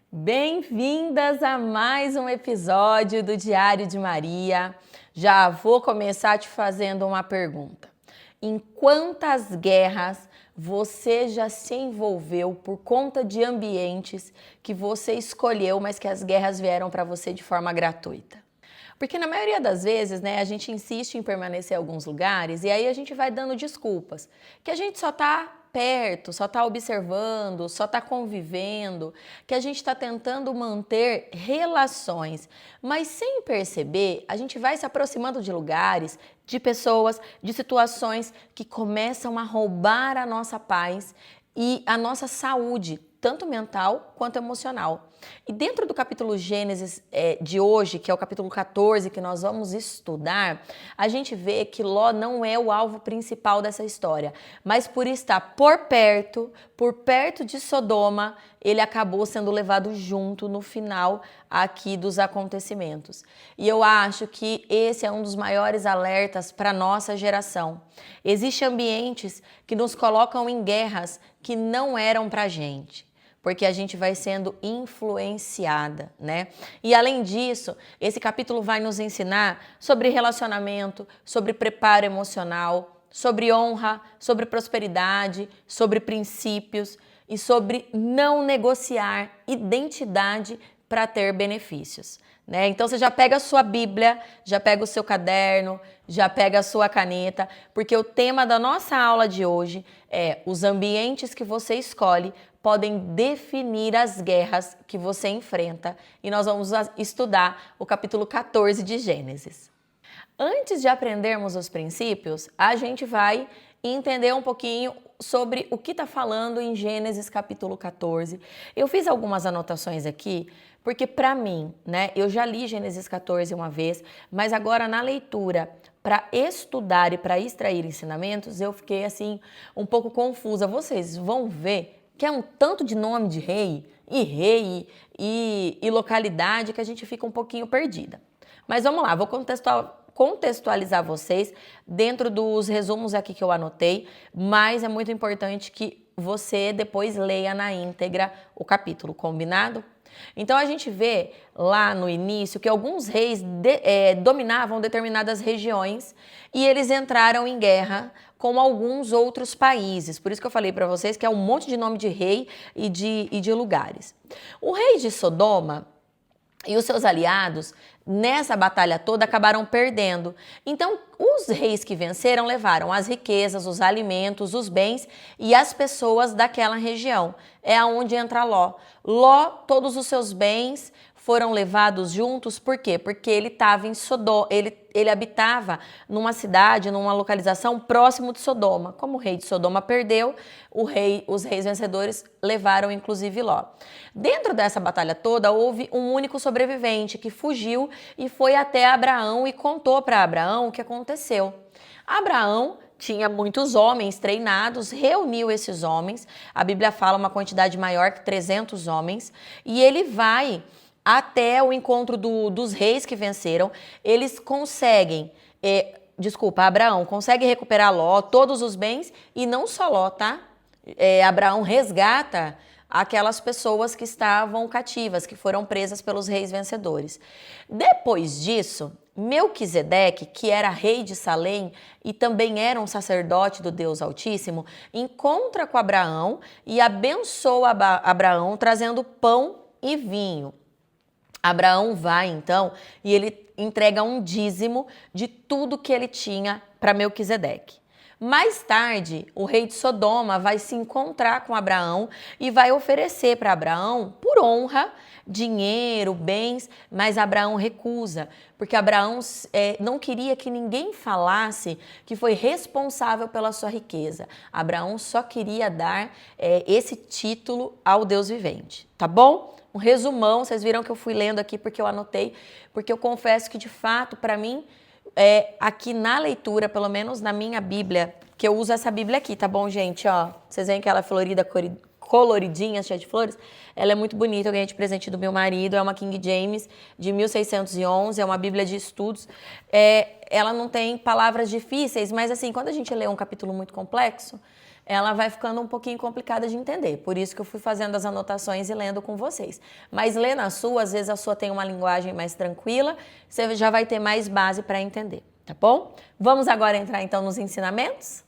Bem-vindas a mais um episódio do Diário de Maria. Já vou começar te fazendo uma pergunta. Em quantas guerras você já se envolveu por conta de ambientes que você escolheu, mas que as guerras vieram para você de forma gratuita? Porque na maioria das vezes, a gente insiste em permanecer em alguns lugares e aí a gente vai dando desculpas, que a gente só está perto, só está observando, só está convivendo, que a gente está tentando manter relações, mas sem perceber, a gente vai se aproximando de lugares, de pessoas, de situações que começam a roubar a nossa paz e a nossa saúde, tanto mental quanto emocional. E dentro do capítulo Gênesis de hoje, que é o capítulo 14 que nós vamos estudar, a gente vê que Ló não é o alvo principal dessa história, mas por estar por perto de Sodoma, ele acabou sendo levado junto no final aqui dos acontecimentos. E eu acho que esse é um dos maiores alertas para a nossa geração. Existem ambientes que nos colocam em guerras que não eram para a gente, porque a gente vai sendo influenciada, né? E além disso, esse capítulo vai nos ensinar sobre relacionamento, sobre preparo emocional, sobre honra, sobre prosperidade, sobre princípios e sobre não negociar identidade para ter benefícios, né? Então você já pega a sua Bíblia, já pega o seu caderno, já pega a sua caneta, porque o tema da nossa aula de hoje é: os ambientes que você escolhe podem definir as guerras que você enfrenta, e nós vamos estudar o capítulo 14 de Gênesis. Antes de aprendermos os princípios, a gente vai entender um pouquinho sobre o que está falando em Gênesis capítulo 14. Eu fiz algumas anotações aqui, porque para mim, eu já li Gênesis 14 uma vez, mas agora na leitura, para estudar e para extrair ensinamentos, eu fiquei assim um pouco confusa. Vocês vão ver que é um tanto de nome de rei e localidade que a gente fica um pouquinho perdida. Mas vamos lá, vou contextualizar vocês dentro dos resumos aqui que eu anotei, mas é muito importante que você depois leia na íntegra o capítulo, combinado? Então a gente vê lá no início que alguns reis dominavam determinadas regiões e eles entraram em guerra com alguns outros países. Por isso que eu falei para vocês que é um monte de nome de rei e de lugares. O rei de Sodoma e os seus aliados, nessa batalha toda, acabaram perdendo. Então, os reis que venceram levaram as riquezas, os alimentos, os bens e as pessoas daquela região. É aonde entra Ló. Ló, todos os seus bens foram levados juntos, por quê? Porque ele estava em Sodoma, ele habitava numa cidade, numa localização próximo de Sodoma. Como o rei de Sodoma perdeu, os reis vencedores levaram inclusive Ló. Dentro dessa batalha toda, houve um único sobrevivente que fugiu e foi até Abraão e contou para Abraão o que aconteceu. Abraão tinha muitos homens treinados, reuniu esses homens, a Bíblia fala uma quantidade maior que 300 homens, e ele vai até o encontro dos reis que venceram. Eles conseguem, Abraão consegue recuperar Ló, todos os bens, e não só Ló, tá? Abraão resgata aquelas pessoas que estavam cativas, que foram presas pelos reis vencedores. Depois disso, Melquisedeque, que era rei de Salém e também era um sacerdote do Deus Altíssimo, encontra com Abraão e abençoa Abraão trazendo pão e vinho. Abraão vai então e ele entrega um dízimo de tudo que ele tinha para Melquisedeque. Mais tarde, o rei de Sodoma vai se encontrar com Abraão e vai oferecer para Abraão, por honra, dinheiro, bens, mas Abraão recusa, porque Abraão não queria que ninguém falasse que foi responsável pela sua riqueza. Abraão só queria dar esse título ao Deus vivente, tá bom? Um resumão, vocês viram que eu fui lendo aqui porque eu anotei, porque eu confesso que de fato, para mim, aqui na leitura, pelo menos na minha Bíblia, que eu uso essa Bíblia aqui, tá bom, gente? Ó, vocês veem que ela é florida, coloridinha, cheia de flores? Ela é muito bonita, eu ganhei de presente do meu marido, é uma King James de 1611, é uma Bíblia de estudos. Ela não tem palavras difíceis, mas assim, quando a gente lê um capítulo muito complexo, ela vai ficando um pouquinho complicada de entender. Por isso que eu fui fazendo as anotações e lendo com vocês. Mas lendo a sua, às vezes a sua tem uma linguagem mais tranquila, você já vai ter mais base para entender, tá bom? Vamos agora entrar então nos ensinamentos?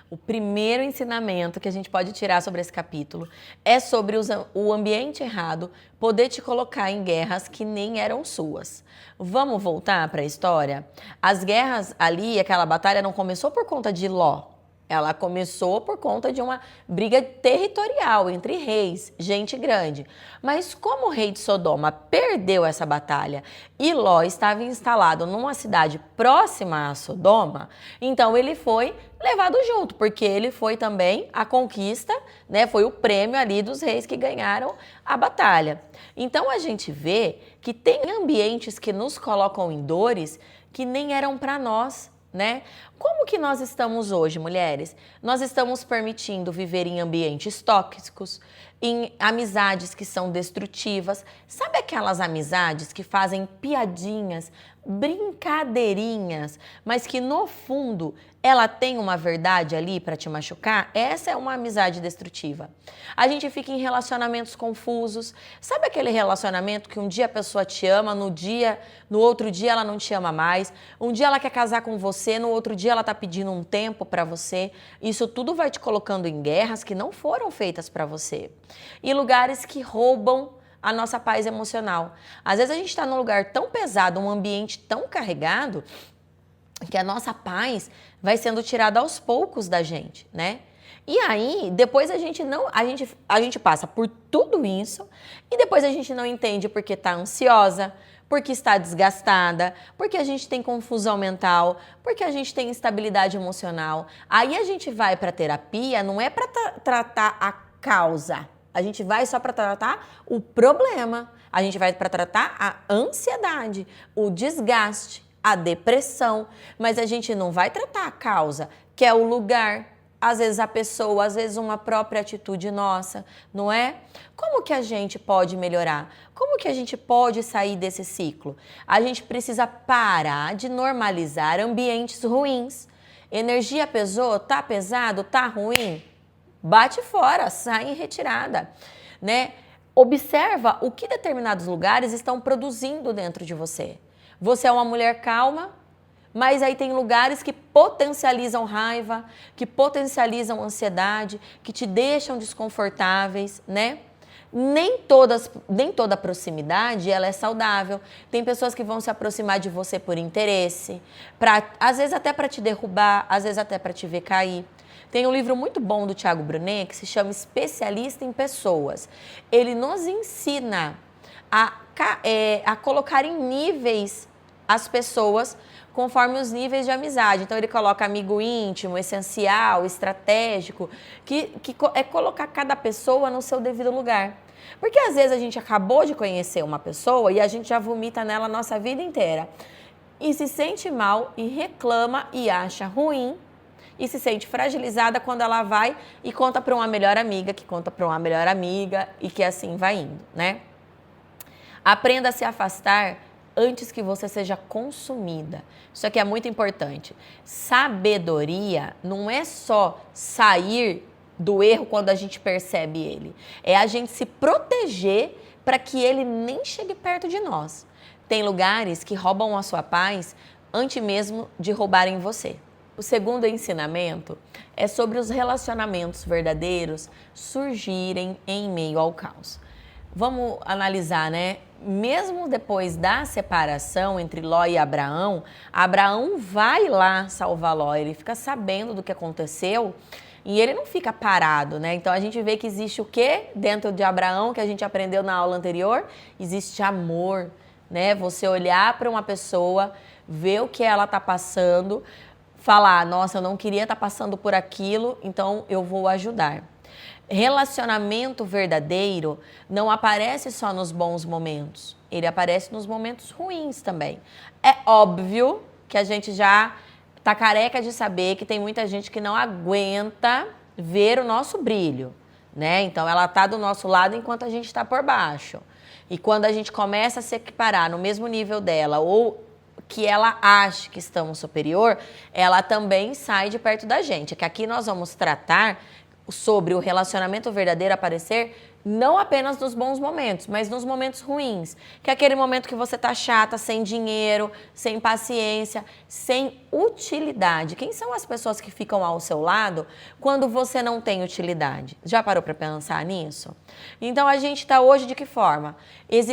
O primeiro ensinamento que a gente pode tirar sobre esse capítulo é sobre o ambiente errado poder te colocar em guerras que nem eram suas. Vamos voltar para a história? As guerras ali, aquela batalha não começou por conta de Ló. Ela começou por conta de uma briga territorial entre reis, gente grande. Mas como o rei de Sodoma perdeu essa batalha e Ló estava instalado numa cidade próxima a Sodoma, então ele foi levado junto, porque ele foi também a conquista, né? Foi o prêmio ali dos reis que ganharam a batalha. Então a gente vê que tem ambientes que nos colocam em dores que nem eram para nós, né? Como que nós estamos hoje, mulheres? Nós estamos permitindo viver em ambientes tóxicos, em amizades que são destrutivas. Sabe aquelas amizades que fazem piadinhas, brincadeirinhas, mas que no fundo ela tem uma verdade ali para te machucar? Essa é uma amizade destrutiva. A gente fica em relacionamentos confusos. Sabe aquele relacionamento que um dia a pessoa te ama, no outro dia ela não te ama mais, um dia ela quer casar com você, no outro dia ela tá pedindo um tempo para você. Isso tudo vai te colocando em guerras que não foram feitas para você. E lugares que roubam a nossa paz emocional. Às vezes a gente está num lugar tão pesado, um ambiente tão carregado, que a nossa paz vai sendo tirada aos poucos da gente, né? E aí, depois a gente passa por tudo isso e depois a gente não entende porque está ansiosa, porque está desgastada, porque a gente tem confusão mental, porque a gente tem instabilidade emocional. Aí a gente vai para terapia, não é para tratar a causa. A gente vai só para tratar o problema. A gente vai para tratar a ansiedade, o desgaste, a depressão. Mas a gente não vai tratar a causa, que é o lugar, às vezes a pessoa, às vezes uma própria atitude nossa, não é? Como que a gente pode melhorar? Como que a gente pode sair desse ciclo? A gente precisa parar de normalizar ambientes ruins. Energia pesou? Tá pesado? Tá ruim? Bate fora, sai em retirada, né? Observa o que determinados lugares estão produzindo dentro de você. Você é uma mulher calma, mas aí tem lugares que potencializam raiva, que potencializam ansiedade, que te deixam desconfortáveis, né? Nem toda proximidade ela é saudável. Tem pessoas que vão se aproximar de você por interesse, às vezes até para te derrubar, às vezes até para te ver cair. Tem um livro muito bom do Thiago Brunet que se chama Especialista em Pessoas. Ele nos ensina a colocar em níveis as pessoas conforme os níveis de amizade. Então ele coloca amigo íntimo, essencial, estratégico, que é colocar cada pessoa no seu devido lugar. Porque às vezes a gente acabou de conhecer uma pessoa e a gente já vomita nela a nossa vida inteira. E se sente mal e reclama e acha ruim e se sente fragilizada quando ela vai e conta para uma melhor amiga, que conta para uma melhor amiga e que assim vai indo, né? Aprenda a se afastar antes que você seja consumida. Isso aqui é muito importante. Sabedoria não é só sair do erro quando a gente percebe ele. É a gente se proteger para que ele nem chegue perto de nós. Tem lugares que roubam a sua paz antes mesmo de roubarem você. O segundo ensinamento é sobre os relacionamentos verdadeiros surgirem em meio ao caos. Vamos analisar, né? Mesmo depois da separação entre Ló e Abraão, Abraão vai lá salvar Ló, ele fica sabendo do que aconteceu e ele não fica parado, né? Então a gente vê que existe o quê dentro de Abraão, que a gente aprendeu na aula anterior? Existe amor, né? Você olhar para uma pessoa, ver o que ela está passando, falar, nossa, eu não queria estar passando por aquilo, então eu vou ajudar. Relacionamento verdadeiro não aparece só nos bons momentos, ele aparece nos momentos ruins também. É óbvio que a gente já tá careca de saber que tem muita gente que não aguenta ver o nosso brilho, né? Então ela tá do nosso lado enquanto a gente está por baixo. E quando a gente começa a se equiparar no mesmo nível dela ou que ela ache que estamos superior, ela também sai de perto da gente. Que aqui nós vamos tratar sobre o relacionamento verdadeiro aparecer não apenas nos bons momentos, mas nos momentos ruins. Que é aquele momento que você tá chata, sem dinheiro, sem paciência, sem utilidade. Quem são as pessoas que ficam ao seu lado quando você não tem utilidade? Já parou para pensar nisso? Então a gente está hoje de que forma?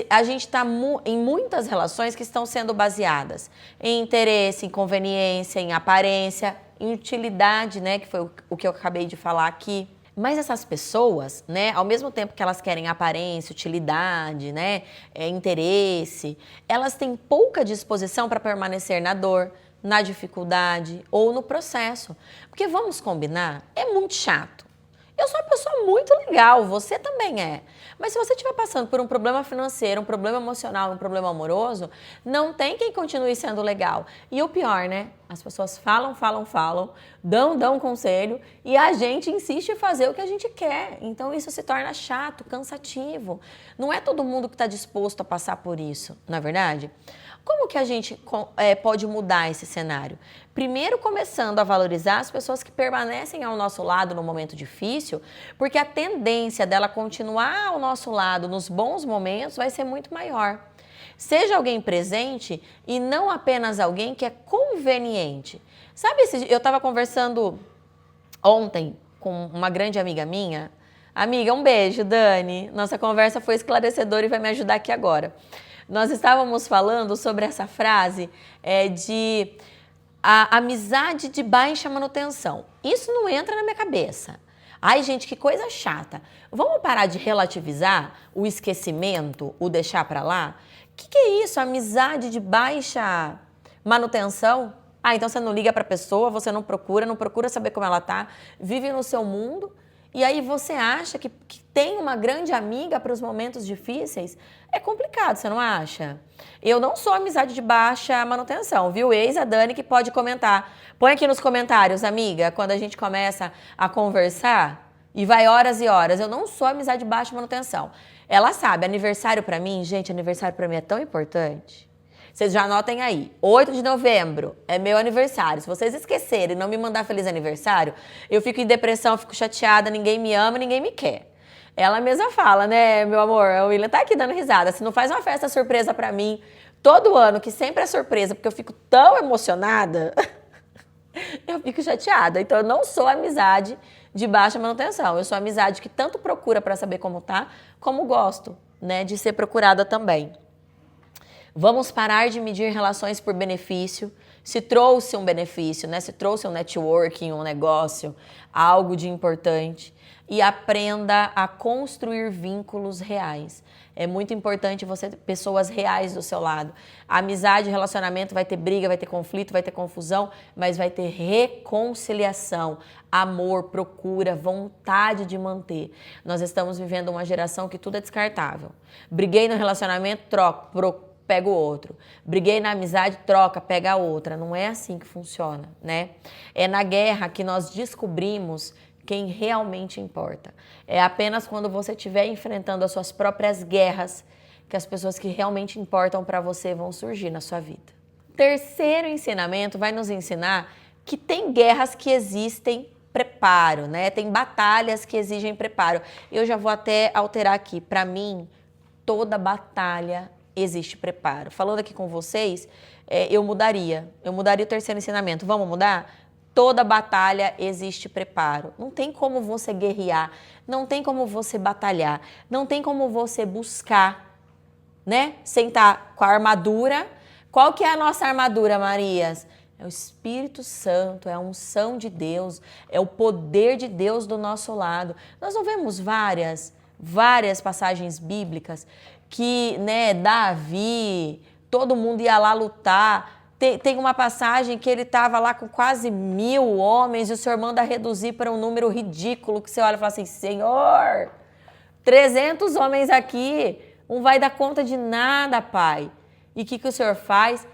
A gente está em muitas relações que estão sendo baseadas em interesse, em conveniência, em aparência, em utilidade, né? Que foi o que eu acabei de falar aqui. Mas essas pessoas, né, ao mesmo tempo que elas querem aparência, utilidade, né, interesse, elas têm pouca disposição para permanecer na dor, na dificuldade ou no processo. Porque vamos combinar, é muito chato. Eu sou uma pessoa muito legal, você também é. Mas se você estiver passando por um problema financeiro, um problema emocional, um problema amoroso, não tem quem continue sendo legal. E o pior, né? As pessoas falam, dão conselho e a gente insiste em fazer o que a gente quer. Então isso se torna chato, cansativo. Não é todo mundo que está disposto a passar por isso, não é verdade? Como que a gente pode mudar esse cenário? Primeiro, começando a valorizar as pessoas que permanecem ao nosso lado no momento difícil, porque a tendência dela continuar ao nosso lado nos bons momentos vai ser muito maior. Seja alguém presente e não apenas alguém que é conveniente. Sabe, eu estava conversando ontem com uma grande amiga minha. Amiga, um beijo, Dani. Nossa conversa foi esclarecedora e vai me ajudar aqui agora. Nós estávamos falando sobre essa frase de a amizade de baixa manutenção. Isso não entra na minha cabeça. Ai, gente, que coisa chata. Vamos parar de relativizar o esquecimento, o deixar pra lá? O que é isso? Amizade de baixa manutenção? Ah, então você não liga pra pessoa, você não procura saber como ela tá, vive no seu mundo. E aí você acha que tem uma grande amiga para os momentos difíceis? É complicado, você não acha? Eu não sou amizade de baixa manutenção, viu? Eis a Dani que pode comentar. Põe aqui nos comentários, amiga, quando a gente começa a conversar e vai horas e horas. Eu não sou amizade de baixa manutenção. Ela sabe, aniversário para mim, gente, aniversário para mim é tão importante. Vocês já anotem aí, 8 de novembro é meu aniversário. Se vocês esquecerem e não me mandar feliz aniversário, eu fico em depressão, fico chateada, ninguém me ama, ninguém me quer. Ela mesma fala, né, meu amor? O William tá aqui dando risada. Se não faz uma festa surpresa pra mim todo ano, que sempre é surpresa, porque eu fico tão emocionada, eu fico chateada. Então eu não sou amizade de baixa manutenção. Eu sou amizade que tanto procura pra saber como tá, como gosto, né, de ser procurada também. Vamos parar de medir relações por benefício. Se trouxe um benefício, né? Se trouxe um networking, um negócio, algo de importante. E aprenda a construir vínculos reais. É muito importante você ter pessoas reais do seu lado. A amizade, relacionamento vai ter briga, vai ter conflito, vai ter confusão, mas vai ter reconciliação, amor, procura, vontade de manter. Nós estamos vivendo uma geração que tudo é descartável. Briguei no relacionamento, troco, pega o outro. Briguei na amizade, troca, pega a outra. Não é assim que funciona, né? É na guerra que nós descobrimos quem realmente importa. É apenas quando você estiver enfrentando as suas próprias guerras que as pessoas que realmente importam para você vão surgir na sua vida. Terceiro ensinamento vai nos ensinar que tem guerras que existem preparo, né? Tem batalhas que exigem preparo. Eu já vou até alterar aqui. Para mim, toda batalha existe preparo. Falando aqui com vocês, eu mudaria o terceiro ensinamento. Vamos mudar? Toda batalha existe preparo. Não tem como você guerrear, não tem como você batalhar, não tem como você buscar, né? Sem estar com a armadura. Qual que é a nossa armadura, Marias? É o Espírito Santo, é a unção de Deus, é o poder de Deus do nosso lado. Nós não vemos várias passagens bíblicas que, né, Davi, todo mundo ia lá lutar. Tem uma passagem que ele estava lá com quase 1000 homens e o Senhor manda reduzir para um número ridículo, que você olha e fala assim, Senhor, 300 homens aqui, não vai dar conta de nada, Pai. E o que o Senhor faz?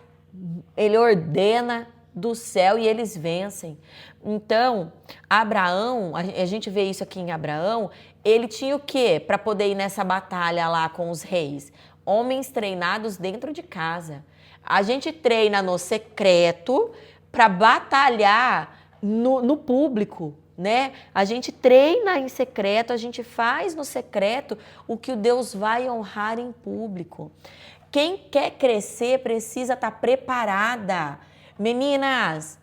Ele ordena do céu e eles vencem. Então, Abraão, a gente vê isso aqui em Abraão, ele tinha o quê para poder ir nessa batalha lá com os reis? Homens treinados dentro de casa. A gente treina no secreto para batalhar no público, né? A gente treina em secreto, a gente faz no secreto o que o Deus vai honrar em público. Quem quer crescer precisa estar preparada. Meninas,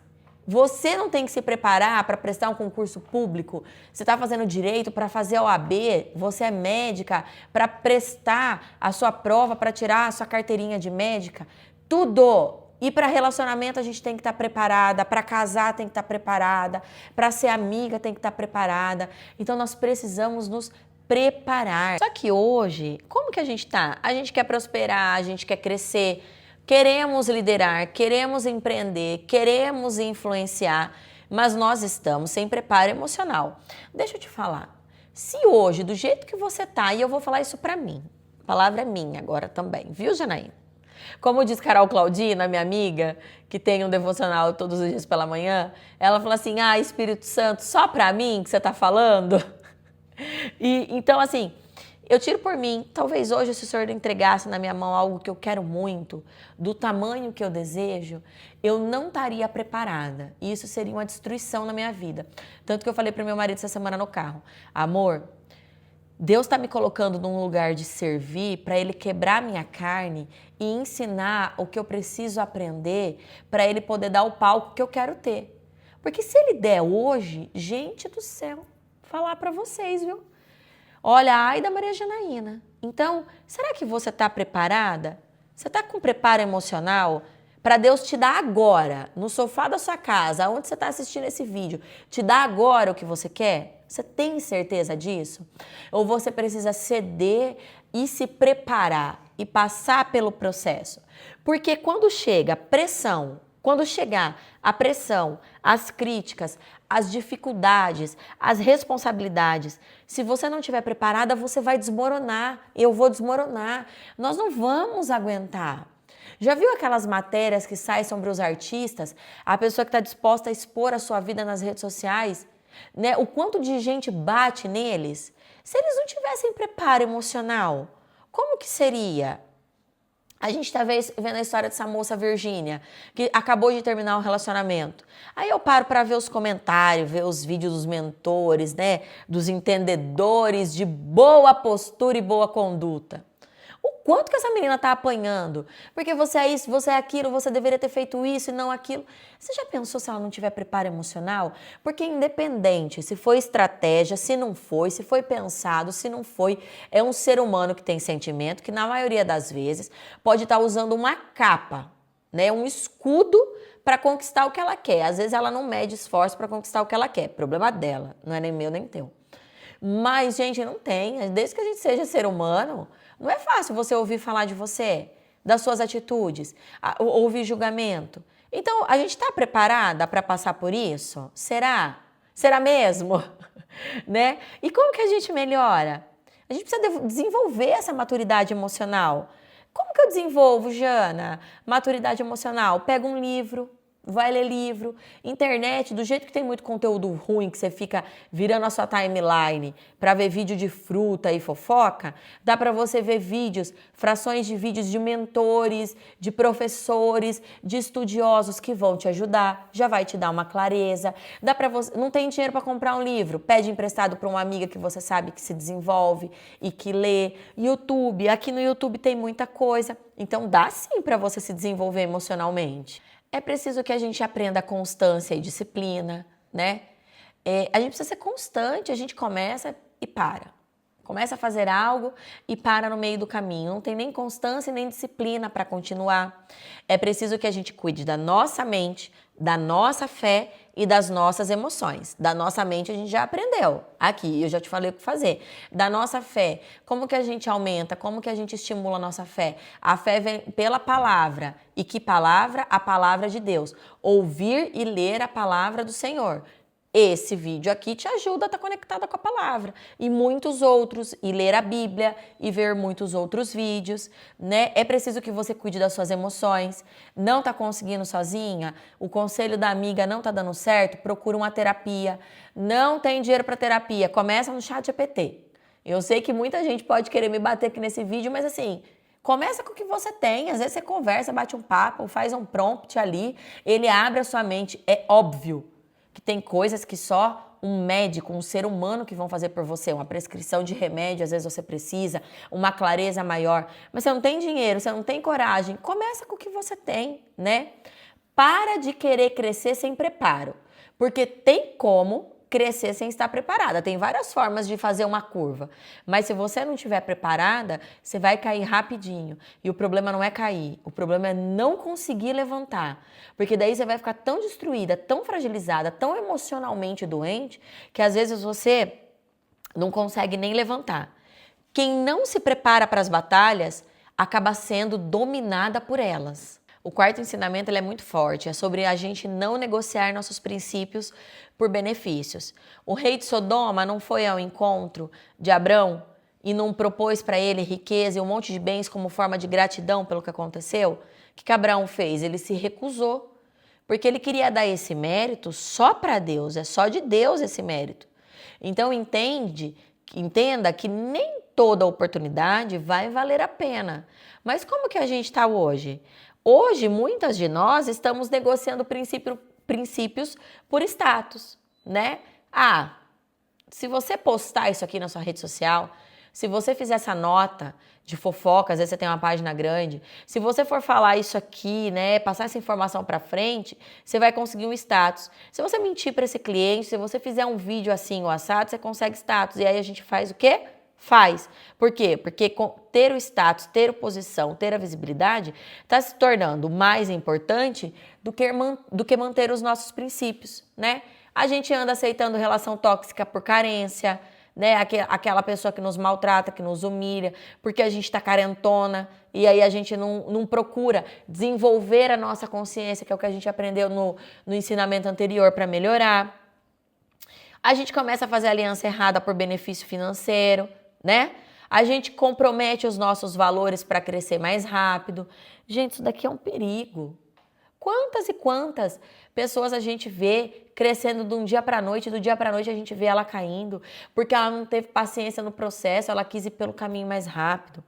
você não tem que se preparar para prestar um concurso público. Você está fazendo direito para fazer a OAB, você é médica, para prestar a sua prova, para tirar a sua carteirinha de médica. Tudo. E para relacionamento a gente tem que estar preparada, para casar tem que estar preparada, para ser amiga tem que estar preparada. Então nós precisamos nos preparar. Só que hoje, como que a gente tá? A gente quer prosperar, a gente quer crescer, queremos liderar, queremos empreender, queremos influenciar, mas nós estamos sem preparo emocional. Deixa eu te falar, se hoje, do jeito que você tá, e eu vou falar isso pra mim, a palavra é minha agora também, viu, Janaína? Como diz Carol Claudina, minha amiga, que tem um devocional todos os dias pela manhã, ela fala assim, Espírito Santo, só pra mim que você tá falando? Então, assim, eu tiro por mim, talvez hoje se o Senhor entregasse na minha mão algo que eu quero muito, do tamanho que eu desejo, eu não estaria preparada. E isso seria uma destruição na minha vida. Tanto que eu falei para o meu marido essa semana no carro, amor, Deus está me colocando num lugar de servir para Ele quebrar minha carne e ensinar o que eu preciso aprender para Ele poder dar o palco que eu quero ter. Porque se Ele der hoje, gente do céu, falar para vocês, viu? Olha, ai da Maria Janaína. Então, será que você está preparada? Você está com preparo emocional para Deus te dar agora, no sofá da sua casa, onde você está assistindo esse vídeo, te dar agora o que você quer? Você tem certeza disso? Ou você precisa ceder e se preparar e passar pelo processo? Porque quando chega pressão, quando chegar a pressão, as críticas, as dificuldades, as responsabilidades, se você não estiver preparada, você vai desmoronar, eu vou desmoronar, nós não vamos aguentar. Já viu aquelas matérias que saem sobre os artistas, a pessoa que está disposta a expor a sua vida nas redes sociais, né? O quanto de gente bate neles? Se eles não tivessem preparo emocional, como que seria? A gente está vendo a história dessa moça Virgínia, que acabou de terminar um relacionamento. Aí eu paro para ver os comentários, ver os vídeos dos mentores, né? Dos entendedores de boa postura e boa conduta. O quanto que essa menina tá apanhando? Porque você é isso, você é aquilo, você deveria ter feito isso e não aquilo. Você já pensou se ela não tiver preparo emocional? Porque independente se foi estratégia, se não foi, se foi pensado, se não foi, é um ser humano que tem sentimento, que na maioria das vezes pode estar usando uma capa, né? Um escudo para conquistar o que ela quer. Às vezes ela não mede esforço para conquistar o que ela quer. Problema dela, não é nem meu nem teu. Mas, gente, não tem. Desde que a gente seja ser humano, não é fácil você ouvir falar de você, das suas atitudes, ouvir julgamento. Então, a gente está preparada para passar por isso? Será? Será mesmo? Né? E como que a gente melhora? A gente precisa desenvolver essa maturidade emocional. Como que eu desenvolvo, Jana, maturidade emocional? Pega um livro, vai ler livro, internet, do jeito que tem muito conteúdo ruim, que você fica virando a sua timeline para ver vídeo de fruta e fofoca, dá para você ver vídeos, frações de vídeos de mentores, de professores, de estudiosos que vão te ajudar, já vai te dar uma clareza. Dá para você, não tem dinheiro para comprar um livro, pede emprestado para uma amiga que você sabe que se desenvolve e que lê. YouTube, aqui no YouTube tem muita coisa, então dá sim para você se desenvolver emocionalmente. É preciso que a gente aprenda constância e disciplina, né? A gente precisa ser constante, a gente começa e para. Começa a fazer algo e para no meio do caminho. Não tem nem constância nem disciplina para continuar. É preciso que a gente cuide da nossa mente, da nossa fé e das nossas emoções. Da nossa mente a gente já aprendeu. Aqui, eu já te falei o que fazer. Da nossa fé, como que a gente aumenta, como que a gente estimula a nossa fé? A fé vem pela palavra. E que palavra? A palavra de Deus. Ouvir e ler a palavra do Senhor. Esse vídeo aqui te ajuda a estar conectada com a palavra. E muitos outros, e ler a Bíblia, e ver muitos outros vídeos, né? É preciso que você cuide das suas emoções. Não tá conseguindo sozinha? O conselho da amiga não tá dando certo? Procura uma terapia. Não tem dinheiro para terapia? Começa no ChatGPT. Eu sei que muita gente pode querer me bater aqui nesse vídeo, mas assim, Começa com o que você tem. Às vezes você conversa, bate um papo, faz um prompt ali, ele abre a sua mente. É óbvio que tem coisas que só um médico, um ser humano que vão fazer por você, uma prescrição de remédio, às vezes você precisa, uma clareza maior, mas você não tem dinheiro, você não tem coragem, começa com o que você tem, né? Para de querer crescer sem preparo, porque tem como crescer sem estar preparada. Tem várias formas de fazer uma curva, mas se você não estiver preparada, você vai cair rapidinho. E o problema não é cair, o problema é não conseguir levantar, porque daí você vai ficar tão destruída, tão fragilizada, tão emocionalmente doente, que às vezes você não consegue nem levantar. Quem não se prepara para as batalhas acaba sendo dominada por elas. O quarto ensinamento ele é muito forte, é sobre a gente não negociar nossos princípios por benefícios. O rei de Sodoma não foi ao encontro de Abrão e não propôs para ele riqueza e um monte de bens como forma de gratidão pelo que aconteceu? O que Abraão fez? Ele se recusou, porque ele queria dar esse mérito só para Deus, é só de Deus esse mérito. Então entenda que nem toda oportunidade vai valer a pena. Mas como que a gente está hoje? Hoje, muitas de nós estamos negociando princípios por status, né? Ah, se você postar isso aqui na sua rede social, se você fizer essa nota de fofoca, às vezes você tem uma página grande, se você for falar isso aqui, né, passar essa informação para frente, você vai conseguir um status. Se você mentir para esse cliente, se você fizer um vídeo assim ou assado, você consegue status. E aí a gente faz o quê? Faz. Por quê? Porque ter o status, ter a posição, ter a visibilidade está se tornando mais importante do que manter os nossos princípios, né? A gente anda aceitando relação tóxica por carência, né? Aquela pessoa que nos maltrata, que nos humilha, porque a gente está carentona e aí a gente não procura desenvolver a nossa consciência, que é o que a gente aprendeu no ensinamento anterior para melhorar. A gente começa a fazer aliança errada por benefício financeiro, né? A gente compromete os nossos valores para crescer mais rápido. Gente, isso daqui é um perigo. Quantas e quantas pessoas a gente vê crescendo de um dia para a noite, do dia para a noite a gente vê ela caindo, porque ela não teve paciência no processo, ela quis ir pelo caminho mais rápido.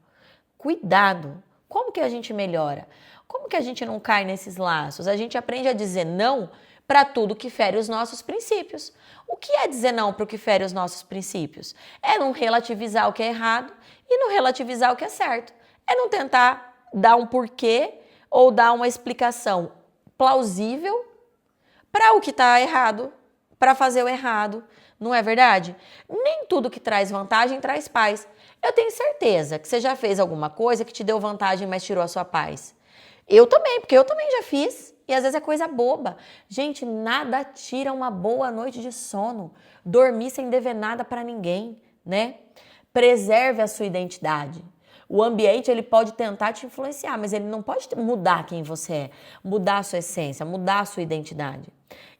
Cuidado! Como que a gente melhora? Como que a gente não cai nesses laços? A gente aprende a dizer não para tudo que fere os nossos princípios. O que é dizer não para o que fere os nossos princípios? É não relativizar o que é errado e não relativizar o que é certo. É não tentar dar um porquê ou dar uma explicação plausível para o que está errado, para fazer o errado. Não é verdade? Nem tudo que traz vantagem traz paz. Eu tenho certeza que você já fez alguma coisa que te deu vantagem, mas tirou a sua paz. Eu também, porque eu também já fiz. E às vezes é coisa boba. Gente, nada tira uma boa noite de sono. Dormir sem dever nada para ninguém, né? Preserve a sua identidade. O ambiente, ele pode tentar te influenciar, mas ele não pode mudar quem você é, mudar a sua essência, mudar a sua identidade.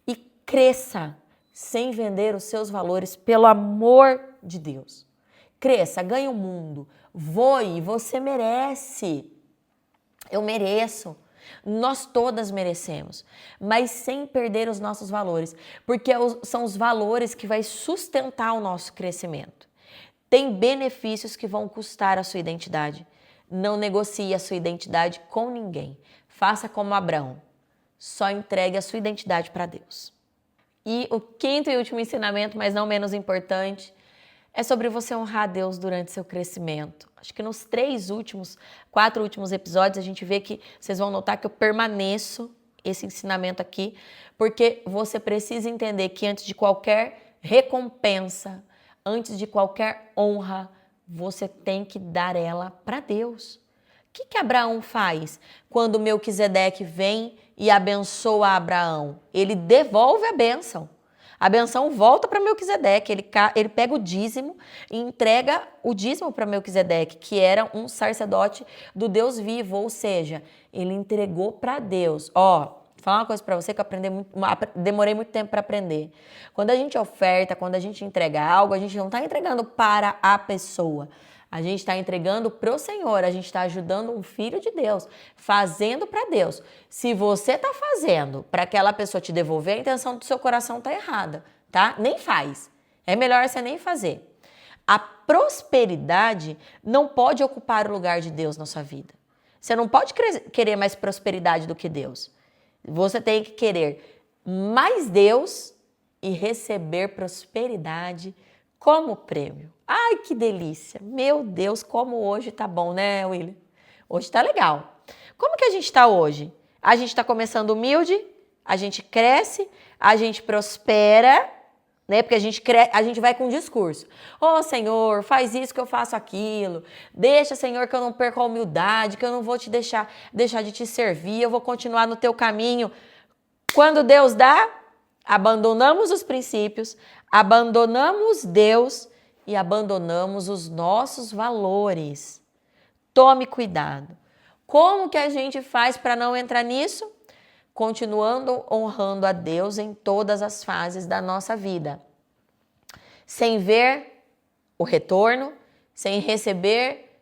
E cresça sem vender os seus valores, pelo amor de Deus. Cresça, ganhe o mundo, voe, você merece. Eu mereço. Nós todas merecemos, mas sem perder os nossos valores, porque são os valores que vai sustentar o nosso crescimento. Tem benefícios que vão custar a sua identidade. Não negocie a sua identidade com ninguém. Faça como Abraão. Só entregue a sua identidade para Deus. E o quinto e último ensinamento, mas não menos importante, é sobre você honrar a Deus durante seu crescimento. Acho que nos 4 últimos episódios, a gente vê que vocês vão notar que eu permaneço esse ensinamento aqui, porque você precisa entender que antes de qualquer recompensa, antes de qualquer honra, você tem que dar ela para Deus. O que Abraão faz quando Melquisedeque vem e abençoa Abraão? Ele devolve a bênção. A benção volta para Melquisedeque, ele pega o dízimo e entrega o dízimo para Melquisedeque, que era um sacerdote do Deus vivo, ou seja, ele entregou para Deus. Vou falar uma coisa para você que eu demorei muito tempo para aprender. Quando a gente oferta, quando a gente entrega algo, a gente não está entregando para a pessoa. A gente está entregando para o Senhor, a gente está ajudando um filho de Deus, fazendo para Deus. Se você está fazendo para aquela pessoa te devolver, a intenção do seu coração está errada, tá? Nem faz. É melhor você nem fazer. A prosperidade não pode ocupar o lugar de Deus na sua vida. Você não pode querer mais prosperidade do que Deus. Você tem que querer mais Deus e receber prosperidade como prêmio. Ai, que delícia! Meu Deus, como hoje tá bom, né, William? Hoje tá legal. Como que a gente tá hoje? A gente tá começando humilde, a gente cresce, a gente prospera, né? Porque a gente vai com discurso. Ô, Senhor, faz isso que eu faço aquilo. Deixa, Senhor, que eu não perca a humildade, que eu não vou te deixar de te servir, eu vou continuar no teu caminho. Quando Deus dá, abandonamos os princípios, abandonamos Deus e abandonamos os nossos valores. Tome cuidado. Como que a gente faz para não entrar nisso? Continuando honrando a Deus em todas as fases da nossa vida. Sem ver o retorno, sem receber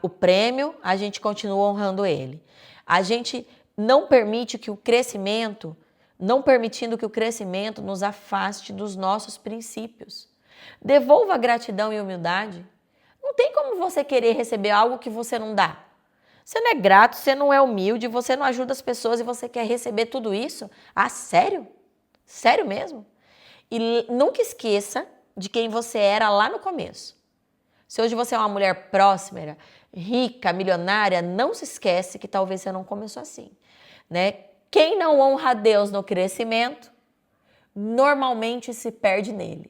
o prêmio, a gente continua honrando Ele. A gente não permite que o crescimento, não permitindo que o crescimento nos afaste dos nossos princípios. Devolva gratidão e humildade. Não tem como você querer receber algo que você não dá. Você não é grato, você não é humilde, você não ajuda as pessoas e você quer receber tudo isso? Ah, sério? Sério mesmo? E nunca esqueça de quem você era lá no começo. Se hoje você é uma mulher próspera, rica, milionária, não se esquece que talvez você não começou assim, né? Quem não honra a Deus no crescimento, normalmente se perde nele.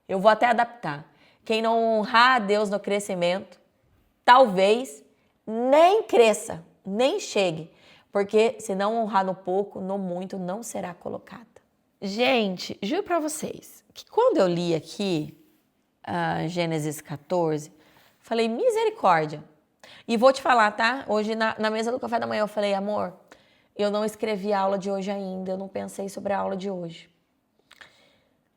Eu vou até adaptar. Quem não honrar a Deus no crescimento, talvez nem cresça, nem chegue, porque se não honrar no pouco, no muito não será colocada. Gente, juro para vocês que quando eu li aqui Gênesis 14, falei misericórdia. E vou te falar, tá? Hoje na mesa do café da manhã eu falei, amor, eu não escrevi a aula de hoje ainda, eu não pensei sobre a aula de hoje.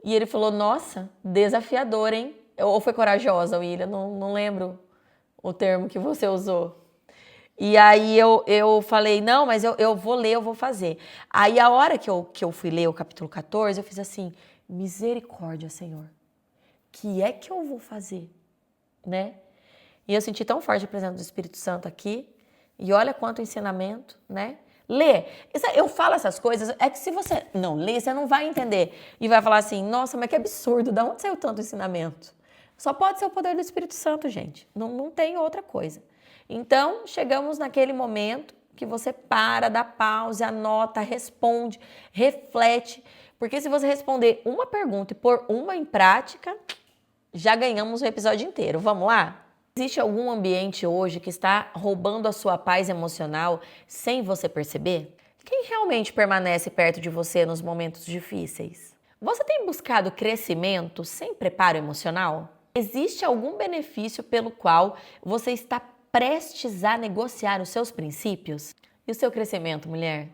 E ele falou, nossa, desafiador, hein? Ou foi corajosa, William, não lembro o termo que você usou. E aí eu falei, não, mas eu vou ler, eu vou fazer. Aí a hora que eu fui ler o capítulo 14, eu fiz assim, misericórdia, Senhor, que é que eu vou fazer, né? E eu senti tão forte a presença do Espírito Santo aqui, e olha quanto ensinamento, né? Lê. Eu falo essas coisas, é que se você não lê, você não vai entender. E vai falar assim, nossa, mas que absurdo, de onde saiu tanto ensinamento? Só pode ser o poder do Espírito Santo, gente. Não tem outra coisa. Então, chegamos naquele momento que você para, dá pausa, anota, responde, reflete. Porque se você responder uma pergunta e pôr uma em prática, já ganhamos o episódio inteiro. Vamos lá? Existe algum ambiente hoje que está roubando a sua paz emocional sem você perceber? Quem realmente permanece perto de você nos momentos difíceis? Você tem buscado crescimento sem preparo emocional? Existe algum benefício pelo qual você está prestes a negociar os seus princípios? E o seu crescimento, mulher?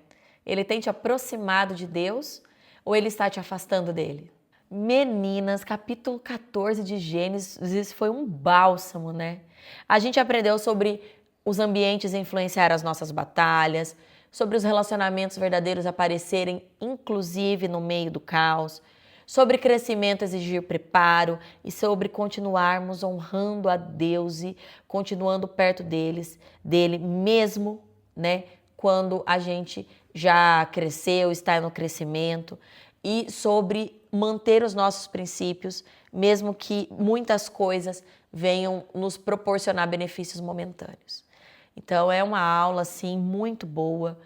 Ele tem te aproximado de Deus ou ele está te afastando dele? Meninas, capítulo 14 de Gênesis foi um bálsamo, né? A gente aprendeu sobre os ambientes influenciar as nossas batalhas, sobre os relacionamentos verdadeiros aparecerem inclusive no meio do caos, sobre crescimento exigir preparo e sobre continuarmos honrando a Deus e continuando perto dele mesmo, né? Quando a gente já cresceu, está no crescimento, e sobre manter os nossos princípios, mesmo que muitas coisas venham nos proporcionar benefícios momentâneos. Então é uma aula assim muito boa.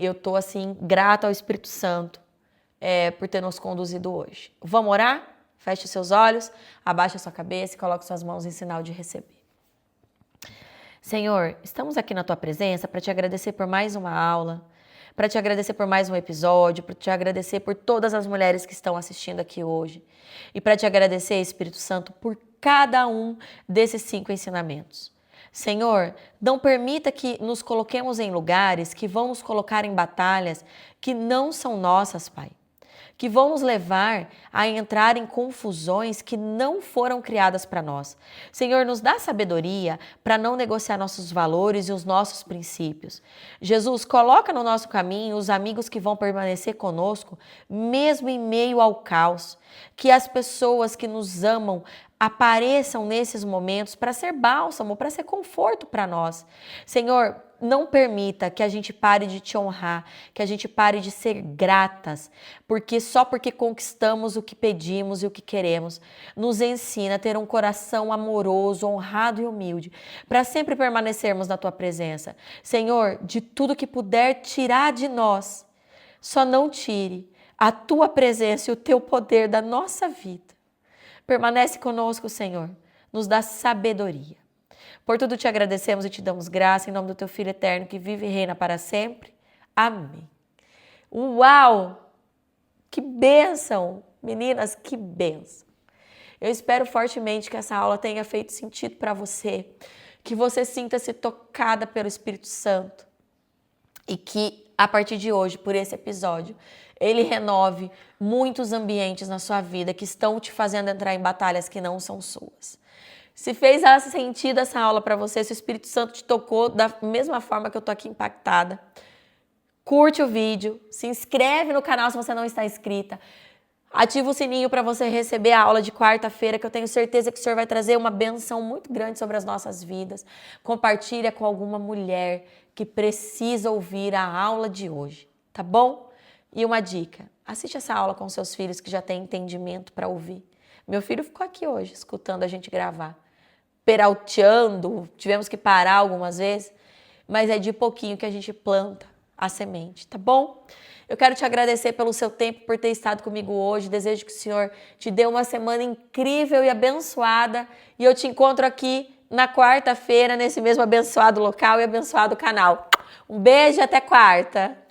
Eu estou assim grata ao Espírito Santo por ter nos conduzido hoje. Vamos orar? Feche seus olhos, abaixe a sua cabeça e coloque suas mãos em sinal de receber. Senhor, estamos aqui na tua presença para te agradecer por mais uma aula, para te agradecer por mais um episódio, para te agradecer por todas as mulheres que estão assistindo aqui hoje e para te agradecer, Espírito Santo, por cada um desses 5 ensinamentos. Senhor, não permita que nos coloquemos em lugares que vão nos colocar em batalhas que não são nossas, Pai, que vão nos levar a entrar em confusões que não foram criadas para nós. Senhor, nos dá sabedoria para não negociar nossos valores e os nossos princípios. Jesus, coloca no nosso caminho os amigos que vão permanecer conosco, mesmo em meio ao caos. Que as pessoas que nos amam apareçam nesses momentos para ser bálsamo, para ser conforto para nós. Senhor, não permita que a gente pare de te honrar, que a gente pare de ser gratas, porque só porque conquistamos o que pedimos e o que queremos. Nos ensina a ter um coração amoroso, honrado e humilde, para sempre permanecermos na tua presença. Senhor, de tudo que puder tirar de nós, só não tire a tua presença e o teu poder da nossa vida. Permanece conosco, Senhor, nos dá sabedoria. Por tudo te agradecemos e te damos graça em nome do teu Filho eterno que vive e reina para sempre. Amém. Uau! Que bênção! Meninas, que bênção! Eu espero fortemente que essa aula tenha feito sentido para você, que você sinta-se tocada pelo Espírito Santo e que, a partir de hoje, por esse episódio, ele renove muitos ambientes na sua vida que estão te fazendo entrar em batalhas que não são suas. Se fez sentido essa aula para você, se o Espírito Santo te tocou da mesma forma que eu tô aqui impactada, curte o vídeo, se inscreve no canal se você não está inscrita, ativa o sininho para você receber a aula de quarta-feira, que eu tenho certeza que o Senhor vai trazer uma benção muito grande sobre as nossas vidas. Compartilha com alguma mulher que precisa ouvir a aula de hoje, tá bom? E uma dica, assiste essa aula com seus filhos que já têm entendimento para ouvir. Meu filho ficou aqui hoje, escutando a gente gravar, peralteando, tivemos que parar algumas vezes, mas é de pouquinho que a gente planta a semente, tá bom? Eu quero te agradecer pelo seu tempo, por ter estado comigo hoje, desejo que o Senhor te dê uma semana incrível e abençoada, e eu te encontro aqui na quarta-feira, nesse mesmo abençoado local e abençoado canal. Um beijo e até quarta!